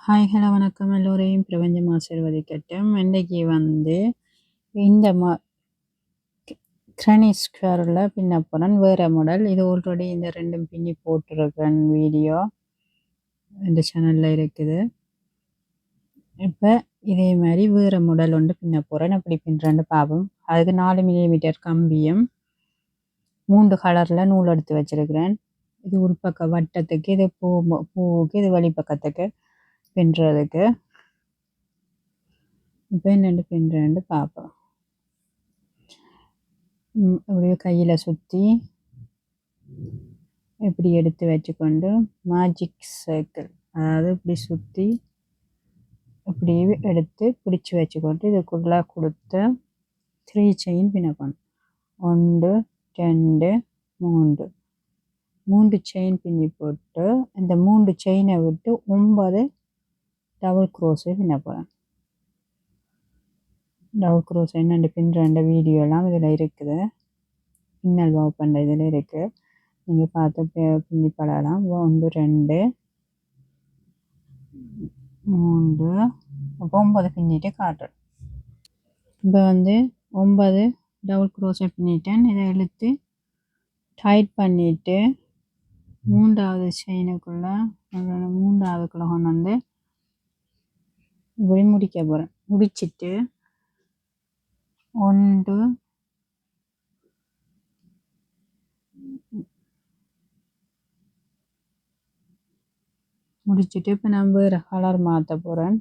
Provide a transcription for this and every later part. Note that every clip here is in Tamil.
ஹாய் ஹலோ வணக்கம் எல்லோரையும் பிரபஞ்சம் ஆசீர்வதிக்கட்டும். இன்றைக்கி இந்த கிரணி ஸ்கொயரில் பின்ன போகிறேன் வேறு மாடல். இது ஆல்ரெடி இந்த ரெண்டும் பின்னி போட்டிருக்கேன் வீடியோ இந்த சேனலில் இருக்குது. இப்போ இதே மாதிரி வேறு மாடல் ஒன்று பின்ன போகிறேன். அப்படி பின்னுறேன்னு பார்ப்போம். அதுக்கு 4 மில்லிமீட்டர் கம்பியும் 3 கலரில் நூல் எடுத்து வச்சிருக்கிறேன். இது உள்பக்க வட்டத்துக்கு, இது பூவுக்கு, இது வழிப்பக்கத்துக்கு பின்னுறதுக்கு. இப்போ என்னென்று பின்னுறேன்னு பார்ப்போம். அப்படியே கையில் சுற்றி இப்படி எடுத்து வச்சுக்கொண்டு மேஜிக் சர்க்கிள், அதாவது இப்படி சுற்றி இப்படி எடுத்து பிடிச்சி வச்சுக்கொண்டு இதுக்குள்ளே கொடுத்து 3 செயின் பின்னக்கணும். 1 2 3 செயின் பின்னி போட்டு இந்த 3 செயினை விட்டு 9 டபுள் க்ரோஸே பின்ன போகிறேன். டபுள் க்ரோஸ் என்னென்று பின்னுற வீடியோலாம் இதில் இருக்குது. பின்னல் வாவ் பண்ணுற இதில் இருக்குது. நீங்கள் பார்த்து பின்னி படலாம். 1 2 3 இப்போ 9 பின்னிட்டு காட்டுறேன். இப்போ 9 டபுள் க்ரோஸை பின்னிட்டேன். இதை இழுத்து டைட் பண்ணிவிட்டு மூன்றாவது செயினுக்குள்ளே கொண்டு இப்படி முடிக்க போகிறேன். முடிச்சுட்டு 1 முடிச்சுட்டு இப்போ நான் வேறு கலர் மாற்ற போகிறேன்.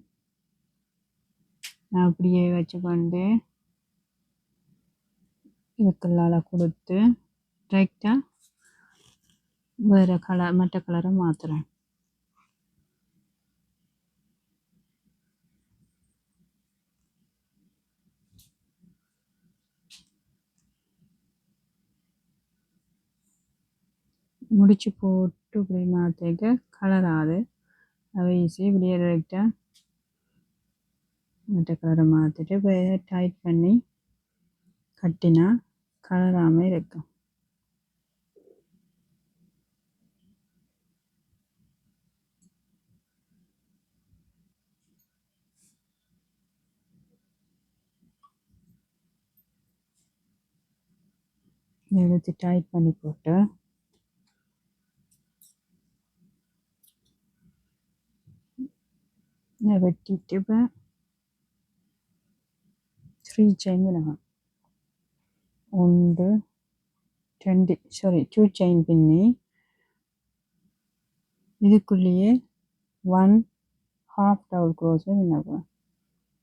நான் அப்படியே வச்சுக்கொண்டு இதுக்குள்ளால கொடுத்து டைட்டாக வேறு கலர் மற்ற கலரை மாற்றுறேன். முடிச்சு போட்டு இப்படி மாற்றிக்க கலர் ஆகுது. அதை ஈஸி இப்படியே டைட்டாக மற்ற கலரை மாற்றிட்டு இப்போ இதை டைட் பண்ணி கட்டினா கலராமல் இருக்கும். எடுத்து டைட் பண்ணி போட்டு வெட்டிட்டு இப்போ 3 செயின் விடணும். 2 செயின் பின்னி இதுக்குள்ளேயே 1/2 டபுள் க்ரோஸை பின்னப்போம்.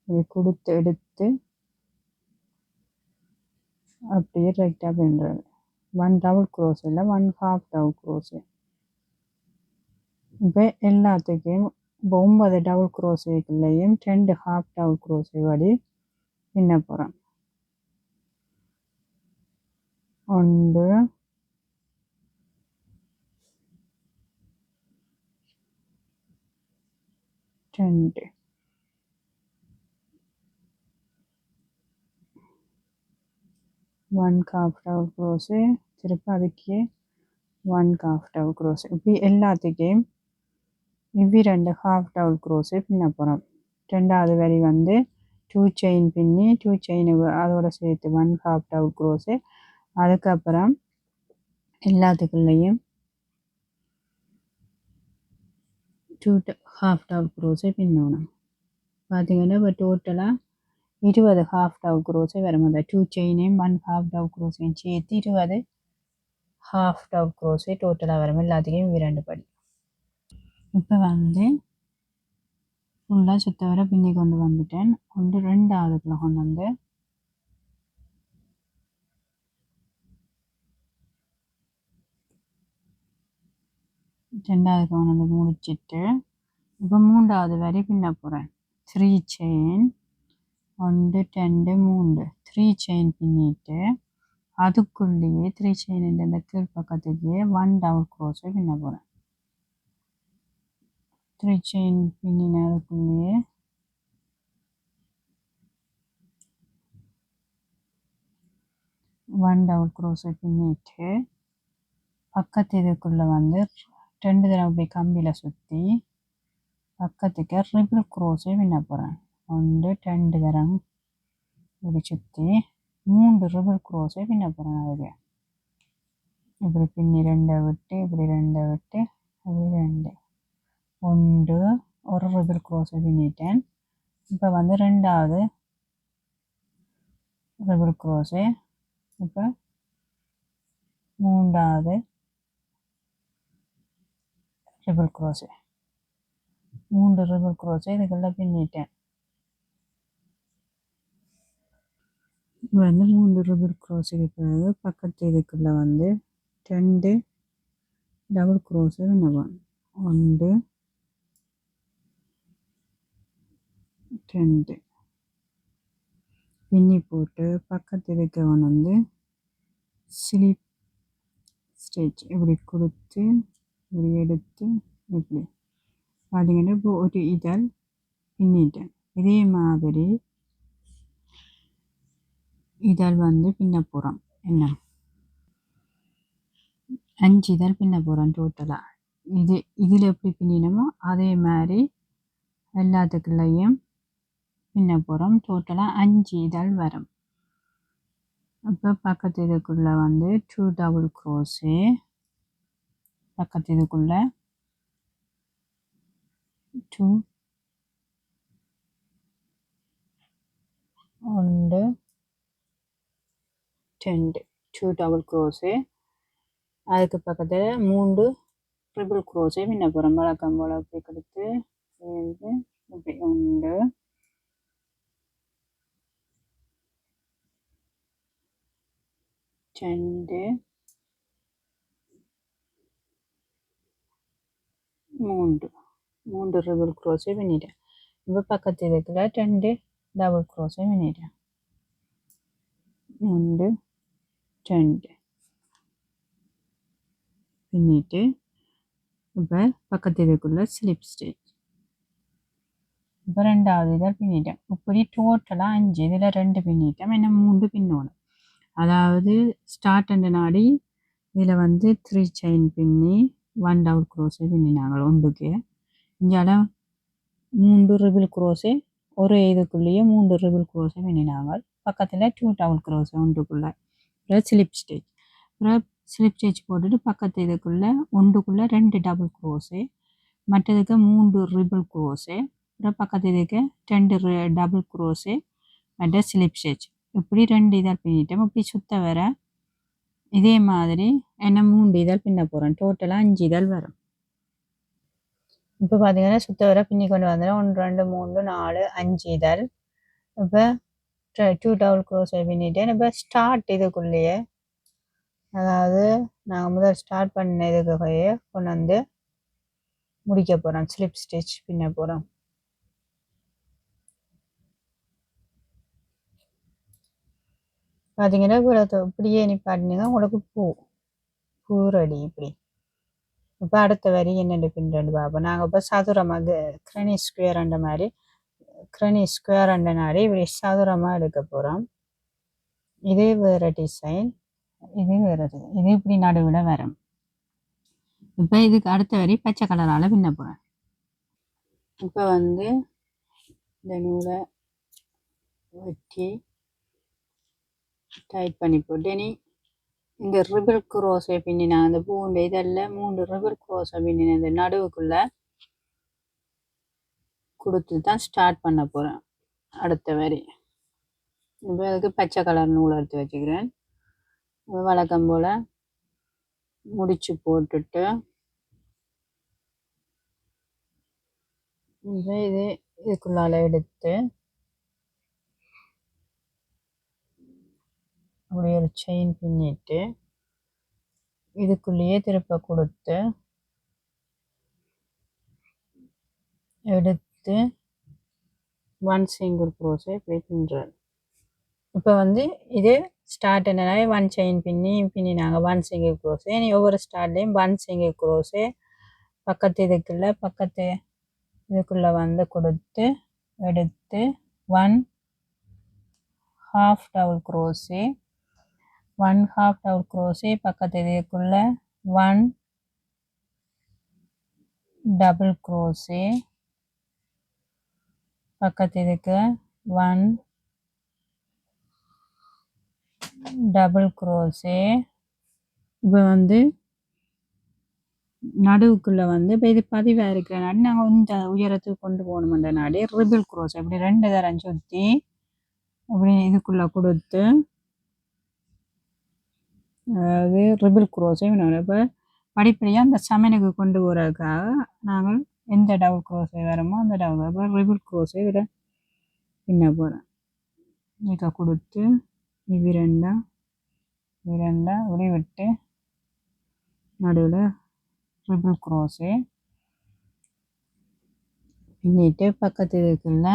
இதை கொடுத்து எடுத்து அப்படியே ரைட்டாக பின்னுறது. 1 டபுள் க்ரோஸ் இல்லை, 1/2 டபுள் க்ரோஸு. இப்போ எல்லாத்துக்கும் 9 டபுள் க்ரோஸுக்குள்ளேயும் 2/2 டபுள் க்ரோஸை வடி பின்ன போகிறேன். 1 2 1/2 டபுள் க்ரோஸு, திருப்பி அதுக்கே 1/2 டபுள் க்ரோஸு. இப்படி எல்லாத்துக்கும் இவ்வி 2/2 டபுள் க்ரோஸு பின்ன போகிறோம். ரெண்டாவது வரி 2 செயின் பின்னி 2 செயின் அதோட சேர்த்து 1/2 டபுள் க்ரோஸு. அதுக்கப்புறம் எல்லாத்துக்குள்ளேயும் 2/2 டபுள் க்ரோஸை பின்னணும். பார்த்தீங்கன்னா இப்போ டோட்டலாக 20 ஹாஃப் டபுள் க்ரோஸை வரும். அந்த 2 செயினையும் 1/2 டபுள் க்ரோஸையும் சேர்த்து 20 ஹாஃப் டபுள் க்ரோஸை டோட்டலாக வரும். எல்லாத்துக்கும் 2 படி. இப்போ ஃபுல்லாக சுத்த வர பின்னி கொண்டு வந்துட்டேன். ரெண்டாவதுக்குள்ள கொண்டு ரெண்டாவது முடிச்சிட்டு இப்போ மூன்றாவது வரை பின்ன போகிறேன். 3 செயின் 1 2 3 3 செயின் பின்னிட்டு அதுக்குள்ளேயே 3 செயின் இந்த கீழ் பக்கத்துக்கு 1 டபுள் க்ரோஸை பின்ன போகிறேன். 3 செயின் பின்னினதுக்குள்ளேயே 1 டபுள் க்ரோஸை பின்னிட்டு பக்கத்து இதுக்குள்ளே 2 தடவை அப்படியே கம்பியில் சுற்றி பக்கத்துக்கு ட்ரிபிள் க்ரோஸே பின்ன போகிறேன். 1 2 தரம் இப்படி சுற்றி 3 ட்ரிபிள் க்ரோஸே பின்ன போகிறேன். அதுக்கு இப்படி பின்னி 2 விட்டு இப்படி 2 விட்டு இப்படி 2 1 ஒரு ட்ரிபிள் க்ரோஸை பின்னிட்டேன். இப்போ வந்து ரெண்டாவது ட்ரிபிள் க்ரோஸே, இப்போ மூன்றாவது ட்ரிபிள் க்ரோஸே, 3 ட்ரிபிள் க்ரோஸே இதுக்குள்ள பின்னிட்டேன். வந்து 3 ட்ரிபிள் க்ரோஸுக்கு பிறகு பக்கத்து இதுக்குள்ள வந்து 2 டபுள் க்ரோஸு பின்னலாம். 1 2 பின்னி போட்டு பக்கத்து இதுக்கு வந்து ஸ்லிப் ஸ்டிச் இப்படி கொடுத்து இப்படி எடுத்து இப்படி பார்த்தீங்கன்னா இப்போ ஒரு இதழ் பின்னிட்டேன். இதே மாதிரி இதழ் வந்து பின்ன போகிறோம். என்ன 5 இதழ் பின்ன போகிறோம் டோட்டலாக. இதில் எப்படி பின்னினமோ அதே மாதிரி எல்லாத்துக்குள்ளேயும் பின்ன போகிறோம். டோட்டலாக 5 இதழ் வரும். அப்போ பக்கத்து இதுக்குள்ளே வந்து 2 டபுள் க்ரோஸே, பக்கத்து இதுக்குள்ளே 2 1 2 2 டபுள் க்ரோஸே, அதுக்கு பக்கத்தில் 3 ட்ரிபிள் க்ரோஸே பின்ன போகிறோம். வழக்கம் போல் அப்படி கொடுத்து இப்படி 1 2 3 ட்ரிபிள் க்ரோஸே பின்னிட்டேன். இப்போ பக்கத்து இதுக்குள்ள 2 டபுள் க்ரோஸே பின்னிட்டேன். 1 2 பின்னிட்டு இப்போ பக்கத்து இதுக்குள்ள ஸ்லிப் ஸ்டிச். இப்போ ரெண்டாவது இதில் பின்னிட்டேன். இப்படி டோட்டலாக 5, இதில் 2 பின்னிட்டேன். என்ன 3 பின்னோணும். அதாவது ஸ்டார்ட் அண்ட் நாடி இதில் வந்து 3 செயின் பின்னி 1 டபுள் க்ரோஸே பின்னினாங்க ஒன்றுக்கு. இங்கால 3 ட்ரிபிள் க்ரோஸே ஒரு இதுக்குள்ளேயே 3 ட்ரிபிள் க்ரோஸே பின்னினாங்க. பக்கத்தில் 2 டபுள் க்ரோஸே ஒன்றுக்குள்ளே. அப்புறம் ஸ்லிப் ஸ்டிச். அப்புறம் ஸ்லிப் ஸ்டிச் போட்டுட்டு பக்கத்து இதுக்குள்ளே ஒன்றுக்குள்ளே 2 டபுள் க்ரோஸே, மற்றதுக்கு 3 ட்ரிபிள் க்ரோஸே, அப்புறம் பக்கத்து இதுக்கு 2 டபுள் க்ரோஸே, மற்ற ஸ்லிப் ஸ்டிச். இப்படி 2 இதழ் பின்னிட்டோம். இப்படி சுத்த வர இதே மாதிரி என்ன 3 இதழ் பின்ன போகிறோம். டோட்டலாக 5 இதழ் வரும். இப்போ பார்த்தீங்கன்னா சுத்த வர பின்னி கொண்டு வந்தோம். 1 2 3 4 5 இதழ். இப்போ 2 டபுள் க்ரோஸே பின்னிட்டேன். இப்போ ஸ்டார்ட் இதுக்குள்ளேயே, அதாவது நாங்கள் முதல் ஸ்டார்ட் பண்ண இதுக்குள்ளேயே கொண்டு வந்து முடிக்க போகிறோம். ஸ்லிப் ஸ்டிச் பின்ன போகிறோம். பார்த்தீங்கன்னா இப்படியே நிப்பாட்டினீங்க உங்களுக்கு பூ ரெடி. இப்படி இப்போ அடுத்த வரி என்னென்று பின்னிட்டு பார்ப்போம். நாங்கள் இப்போ சதுரமாக கிரணி ஸ்கொயர் அந்த மாதிரி கிரணி ஸ்கொயர் அந்த நாடி இப்படி சதுரமாக எடுக்க போகிறோம். இது வேறு டிசைன், இது வேறு டிசைன், இது இப்படி நடுவில் வரும். இப்போ இதுக்கு அடுத்த வரி பச்சை கலரால் பின்ன போகிறேன். இப்போ வந்து இந்த நூலை வெட்டி டைட் பண்ணி போட்டு நீ இந்த ரிபிள் க்ரோஸை பின்னினா அந்த பூண்டு இதெல்லாம் 3 ரிபிள் க்ரோஸை பின்னின இந்த நடுவுக்குள்ளே கொடுத்து தான் ஸ்டார்ட் பண்ண போகிறேன் அடுத்த வரி. இப்போ அதுக்கு பச்சை கலர் நூல் எடுத்து வச்சுக்கிறேன். வழக்கம் போல் முடிச்சு போட்டுட்டு இது இதுக்குள்ளால எடுத்து அப்படி ஒரு செயின் பின்னிட்டு இதுக்குள்ளேயே திருப்ப கொடுத்து எடுத்து 1 சிங்கிள் க்ரோஸை இப்படி பின்னுறேன். இப்போ வந்து இது ஸ்டார்ட் என்னன்னா 1 செயின் பின்னி நாங்கள் 1 சிங்கிள் க்ரோஸே, நீ ஒவ்வொரு ஸ்டார்ட்லேயும் 1 சிங்கிள் க்ரோஸே பக்கத்து இதுக்குள்ளே வந்து கொடுத்து எடுத்து 1 half double crochet, 1 half double crochet பக்கத்து இதுக்குள்ளே 1 டபுள் க்ரோஸே, பக்கத்து இதுக்கு 1 டபுள் crochet. இப்போ வந்து நடுவுக்குள்ள வந்து இப்போ இது பதிவாக இருக்கிறனாடி நாங்கள் கொஞ்சம் உயரத்துக்கு கொண்டு போகணுமென்றனாடி ரிபிள் crochet இப்படி 2 தரம் சுற்றி அப்படி இதுக்குள்ள கொடுத்து அதாவது ரிபிள் crochet வேணும். இப்போ படிப்படியாக அந்த சமையலுக்கு கொண்டு போகிறதுக்காக நாங்கள் எந்த டபுள் crochet வருமோ அந்த டபுள் இப்போ ரிபிள் crochet இதில் பின்ன போகிறேன். இதை கொடுத்து இவ்விரண்டா இப்படி விட்டு நடுவில் ரிபிள் crochet பின்னிட்டு பக்கத்து இருக்குல்ல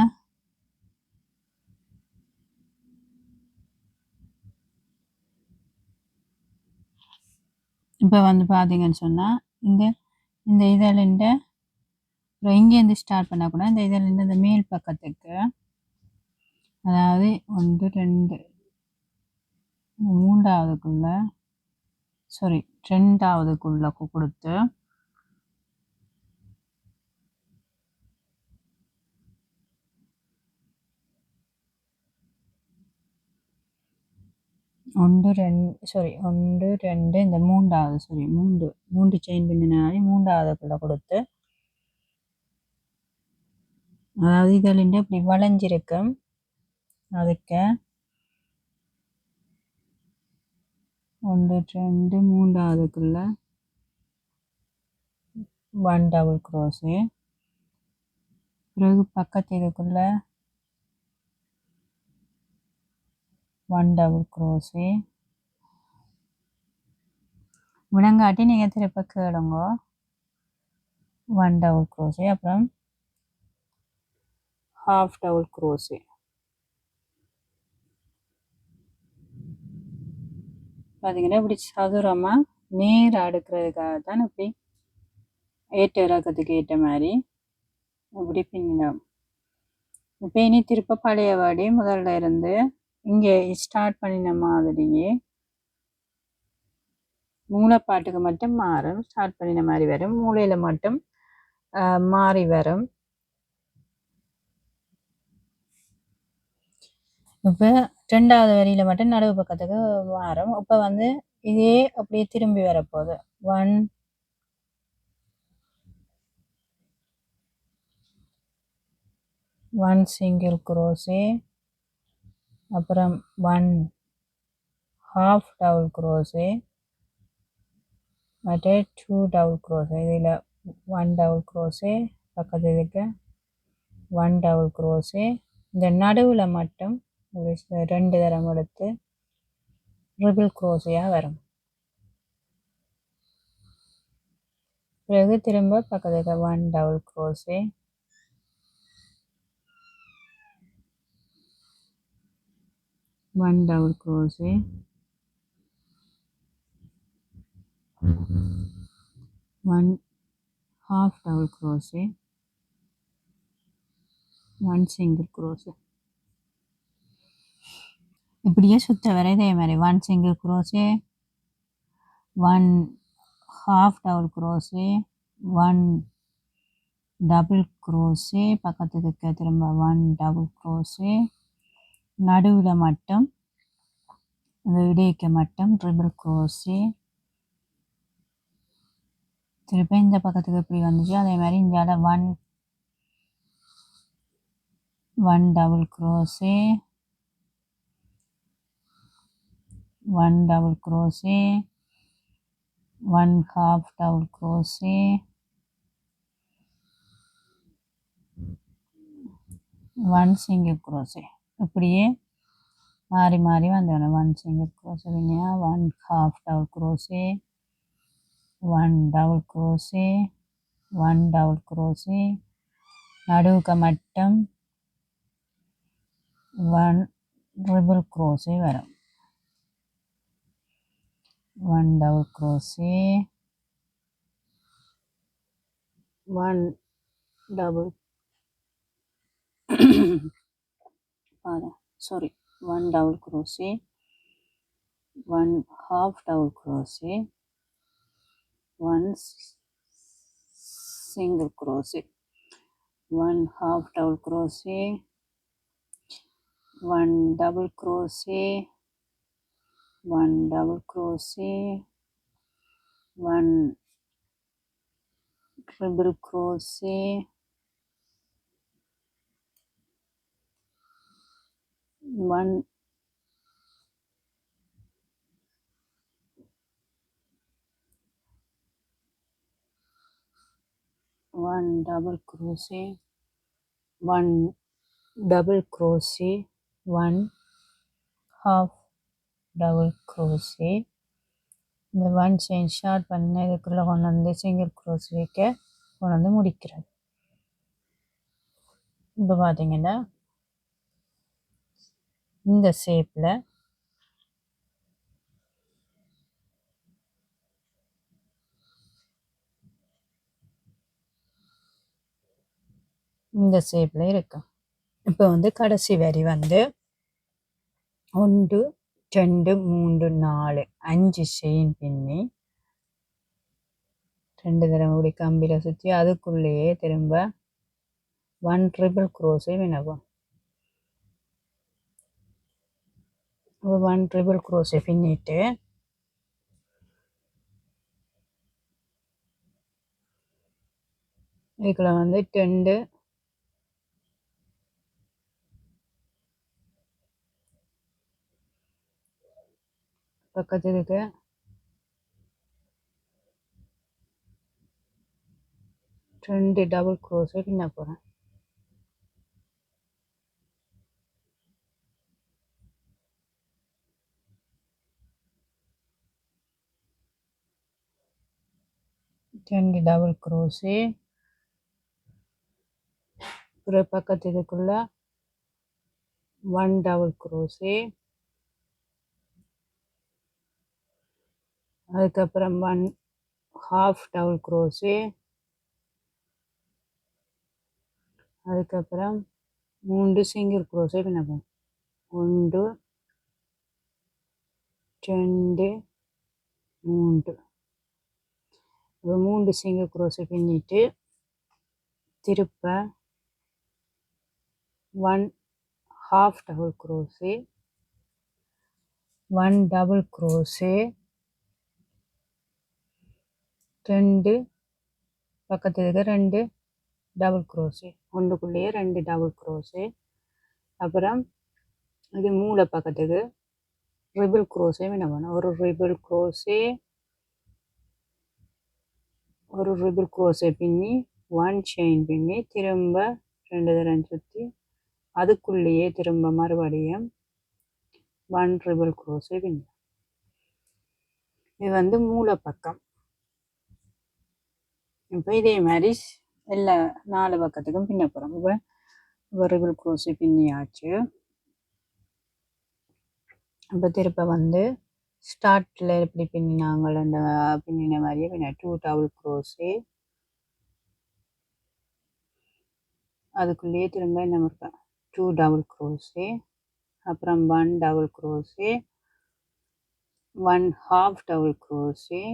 இப்போ வந்து பார்த்தீங்கன்னு சொன்னால் இந்த இந்த இதழிண்ட இங்கேருந்து ஸ்டார்ட் பண்ணக்கூடாது. இந்த இதழிண்ட இந்த மேல் பக்கத்துக்கு அதாவது 1 2 மூன்றாவதுக்குள்ள சாரி 2ஆவதுக்குள்ள கொடுத்து ஒன்று ரெண்டு இந்த மூன்றாவது மூன்று செயின் பின்னினாலே மூன்றாவதுக்குள்ள கொடுத்து அதாவது இதழிண்ட இப்படி வளைஞ்சிருக்கும் அதுக்கு 1 2 மூன்றாவதுக்குள்ள 1 டபுள் crochet பிறகு பக்கத்து இதுக்குள்ள 1 டபுள் crochet விளங்காட்டி நீங்கள் திருப்ப கேளுங்க 1 டபுள் crochet அப்புறம் ஹாஃப் டபுள் crochet பார்த்தீங்கன்னா இப்படி சதுரமாக நேராக அடுக்கிறதுக்காக தான் இப்படி ஏற்ற இறக்கத்துக்கு ஏற்ற மாதிரி இப்படி பின்னிடும். இப்போ இனி திருப்ப பழையபடி முதல்ல இருந்து இங்கே ஸ்டார்ட் பண்ணின மாதிரியே மூளைப்பாட்டுக்கு மட்டும் மாறும். ஸ்டார்ட் பண்ணின மாதிரி வரும், மூளையில் மட்டும் மாறி வரும். இப்போ 2வது வரியில் மட்டும் நடுவு பக்கத்துக்கு மாறும். இப்போ வந்து இதே அப்படியே திரும்பி வரப்போகுது. 1 சிங்கிள் crochet அப்புறம் 1 ஹாஃப் டபுள் crochet மற்ற 2 டபுள் crochet இதில் 1 டபுள் crochet பக்கத்து இதுக்கு 1 டபுள் crochet இந்த நடுவில் மட்டும் 2 தரம் எடுத்து ரிபிள் crochet வரும். பிறகு திரும்ப பக்கத்துக்கு 1 double crochet 1 double crochet 1 half double crochet 1 single crochet இப்படியே சுத்த வர இதே மாதிரி 1 single crochet 1 half double crochet 1 double crochet பக்கத்துக்கு திரும்ப 1 double crochet நடுவில் மட்டும் இந்த இடைக்கு மட்டும் ட்ரிபிள் crochet திருப்பி இந்த பக்கத்துக்கு இப்படி வந்துச்சு அதே மாதிரி இந்தியாவில் 1 double crochet 1 double crochet 1 half double crochet 1 single crochet இப்படியே மாறி மாறி வந்துடணும். 1 single crochet 1 half double crochet 1 double crochet 1 double crochet நடுவுக்கு மட்டும் 1 triple crochet வரும். 1 double crochet 1 double 1 double crochet 1 half double crochet 1 single crochet 1 half double crochet, 1 double crochet, 1 double crochet, 1 triple crochet, 1 double crochet, 1 double crochet, 1 half double crochet. இந்த 1 chain ஸ்டார்ட் பண்ண இதுக்குள்ள கொண்டு வந்து சிங்கிள் crochet கொண்டு வந்து முடிக்கிறது. இப்போ பார்த்தீங்கன்னா இந்த ஷேப்பில் இருக்கு. இப்போ வந்து கடைசி வரி வந்து 1 2 3 4 5 செயின் பின்னி 2 தடவை இப்படி கம்பியில் சுற்றி அதுக்குள்ளேயே திரும்ப 1 ட்ரிபிள் crochet பின்னவும். 1 ட்ரிபிள் crochet பின்னிட்டு இதுக்குள்ள வந்து 2 பக்கத்து இருக்க 2 டபுள் crochet பின்ன போகிறேன். ரெண்டு டபுள் crochet ஒரு பக்கத்து இதுக்குள்ள 1 டபுள் crochet, அதுக்கப்புறம் 1 ஹாஃப் டபுள் crochet, அதுக்கப்புறம் 3 சிங்கிள் crochet பின்னப்போம். 1 2 3 இப்போ 3 சிங்கிள் crochet பின்னிட்டு திருப்ப 1 half double crochet, 1 double crochet, 2 பக்கத்து இருக்க 2 டபுள் crochet, ஒன்றுக்குள்ளேயே 2 டபுள் crochet, அப்புறம் இது மூளை பக்கத்துக்கு ட்ரிபிள் crochet என்ன பண்ணணும். ஒரு ட்ரிபிள் crochet பின்னி 1 செயின் பின்னி திரும்ப 2 தரம் சுற்றி அதுக்குள்ளேயே திரும்ப மறுபடியும் 1 ட்ரிபிள் crochet பின்னி. இது வந்து மூளை பக்கம். இப்போ இதே மாதிரி எல்லா 4 பக்கத்துக்கும் பின்ன போகிறோம். இப்போ ட்ரிபிள் crochet பின்னியாச்சு. இப்போ திருப்ப வந்து ஸ்டார்டில் எப்படி பின்னினாங்கள் அந்த பின்னின மாதிரியே பின்ன 2 டபுள் crochet, அதுக்குள்ளேயே திரும்ப என்ன இருக்கா 2 டபுள் crochet, அப்புறம் 1 double crochet, 1 half double crochet,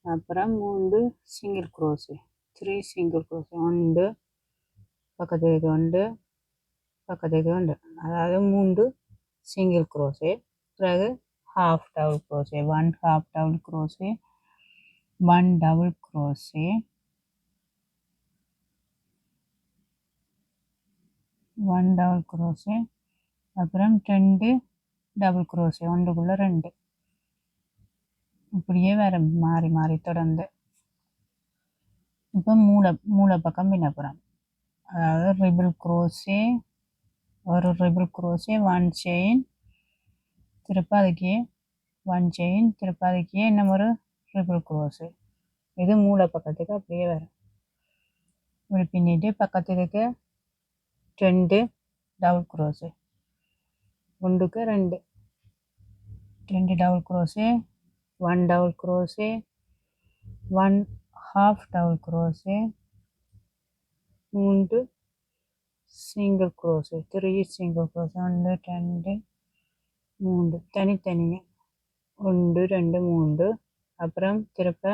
அப்புறம் 3 சிங்கிள் crochet, 3 சிங்கிள் crochet, 1 பக்கத்துக்கு 1 பக்கத்துக்கு 1, அதாவது 3 சிங்கிள் crochet, பிறகு half double crochet, 1 half double crochet, 1 double crochet, 1 double crochet, அப்புறம் 2 டபுள் crochet, ஒன்றுக்குள்ள 2, இப்படியே வேற மாறி மாறி தொடர்ந்து. இப்போ மூளை பக்கம் பின்ன போகிறோம். அதாவது ட்ரிபிள் crochet, ஒரு ட்ரிபிள் crochet, 1 செயின், திருப்ப அதுக்கே 1 செயின், திருப்ப அதுக்கே இன்னும் ஒரு ட்ரிபிள் crochet. இது மூளை பக்கத்துக்கு அப்படியே வரும். இப்படி பின்னிட்டு பக்கத்துக்கு 2 டபுள் crochet, ஒன்றுக்கு 2 double crochet, 1 double crochet, 1 half double crochet, 3 single crochet, 3 single crochet, 1 2 3 தனித்தனியாக 1 2 3, அப்புறம் திருப்ப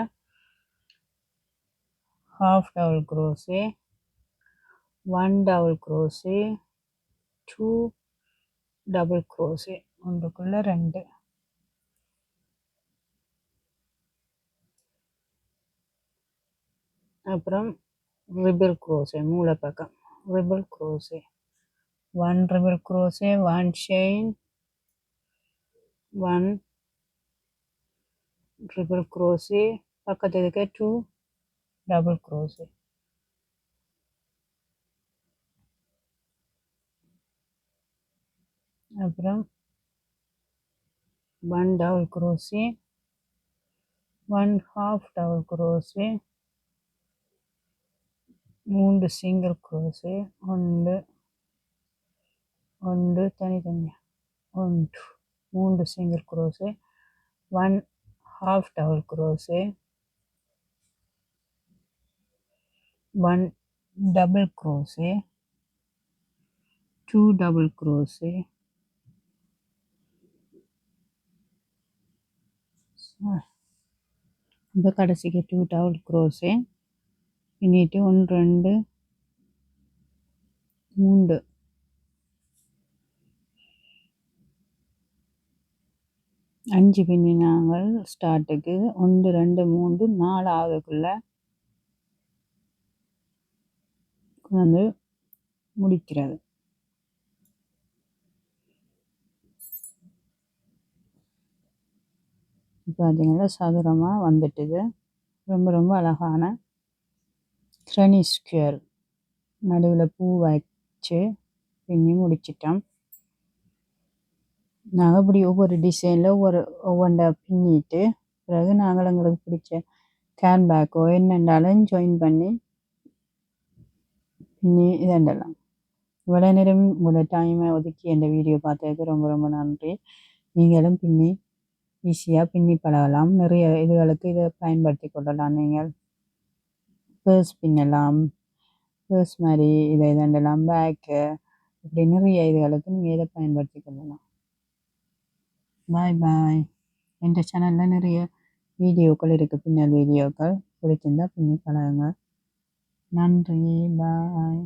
half double crochet, 1 double crochet, 2 double crochet ஒன்றுக்குள்ள 2. அப்புறம் ரிபிள் crochet மூலை பக்கம் ரிபிள் crochet, 1 ரிபிள் crochet, 1 chain, 1 ரிபிள் crochet, பக்கத்துல இருக்க 2 double crochet. அப்புறம் 1 double crochet, 1 half double crochet, 3 single crochet, 1 தனித்தனியா 1 3 single crochet, 1 half double crochet, 1 double crochet, 2 double crochet, இப்போ கடைசிக்கு 2 double crochet பின்னிட்டு 1 2 3 5 பின்னினாங்கள் ஸ்டார்ட்டுக்கு 1 2 3 4ஆவதுக்குள்ள வந்து முடிக்கிறது. பார்த்தீங்கன்னா சதுரமாக வந்துட்டுது. ரொம்ப ரொம்ப அழகான க்ரணி ஸ்கொயர் நடுவில் பூ வச்சு பின்னி முடிச்சிட்டோம். நாங்கள் இப்படி ஒவ்வொரு டிசைனில் ஒவ்வொன்றை பின்னிட்டு பிறகு நாங்கள் எங்களுக்கு பிடிச்ச கேன் பேக்கோ என்னென்றாலும் ஜாயின் பண்ணி பின்னி இதெண்டலாம். இவ்வளோ நேரம் இவ்வளோ டைமை ஒதுக்கி இந்த வீடியோ பார்த்ததுக்கு ரொம்ப ரொம்ப நன்றி. நீங்களும் பின்னி ஈஸியாக பின்னி பழகலாம். நிறைய இதுகளுக்கு இதை பயன்படுத்தி கொள்ளலாம். நீங்கள் பர்ஸ் பின்னலாம், பர்ஸ் மாதிரி இதை இதெண்டலாம், பேக்கு இப்படி நிறைய இதுகளுக்கு நீங்கள் இதை பயன்படுத்தி கொள்ளலாம். பாய் பாய். என்ற சேனலில் நிறைய வீடியோக்கள் இருக்குது, பின்னல் வீடியோக்கள் பிடிச்சிருந்தா பின்னி பழகுங்க. நன்றி, பாய்.